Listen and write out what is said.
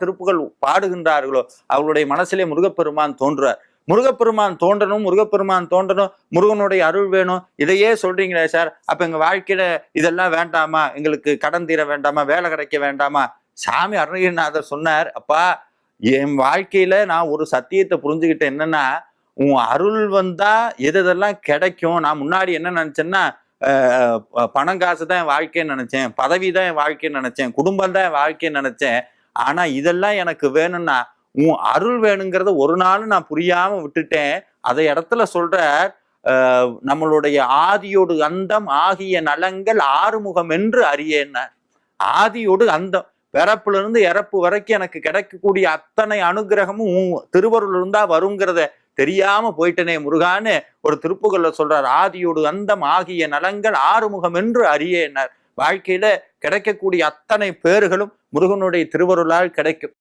திருப்புகள் பாடுகின்றார்களோ அவர்களுடைய மனசிலே முருகப்பெருமான் தோன்றுவார். முருகப்பெருமான் தோன்றணும், முருகப்பெருமான் தோன்றணும், முருகனுடைய அருள் வேணும், இதையே சொல்றீங்களே சார், அப்ப எங்க வாழ்க்கையில இதெல்லாம் வேண்டாமா, எங்களுக்கு கடன் தீர வேண்டாமா, வேலை கிடைக்க வேண்டாமா? சாமி அருணகிரிநாதர் சொன்னார், அப்பா என் வாழ்க்கையில நான் ஒரு சத்தியத்தை புரிஞ்சுக்கிட்டேன், என்னன்னா உன் அருள் வந்தா எதெல்லாம் கிடைக்கும். நான் முன்னாடி என்ன நினைச்சேன்னா பணம் காசு தான் என் வாழ்க்கைன்னு நினைச்சேன், பதவி தான் என் வாழ்க்கைன்னு நினைச்சேன், குடும்பம் தான் என் வாழ்க்கைன்னு நினைச்சேன். ஆனா இதெல்லாம் எனக்கு வேணும்னா உன் அருள் வேணுங்கிறத ஒரு நாள் நான் புரியாம விட்டுட்டேன். அதை இடத்துல சொல்ற நம்மளுடைய ஆதியோடு அந்தம் ஆகிய நலங்கள் ஆறுமுகம் என்று அறியேன்ன. ஆதியோடு அந்தம், பிறப்புல இருந்து இறப்பு வரைக்கும் எனக்கு கிடைக்கக்கூடிய அத்தனை அனுகிரகமும் திருவருள் இருந்தா வருங்கிறத தெரியாம போயிட்டனே முருகான்னு ஒரு திருப்புகள்ல சொல்றார். ஆதியோடு அந்தம் ஆகிய நலங்கள் ஆறுமுகம் என்று அறியேனார். வாழ்க்கையில கிடைக்கக்கூடிய அத்தனை பேர்களும் முருகனுடைய திருவருளால் கிடைக்கும்.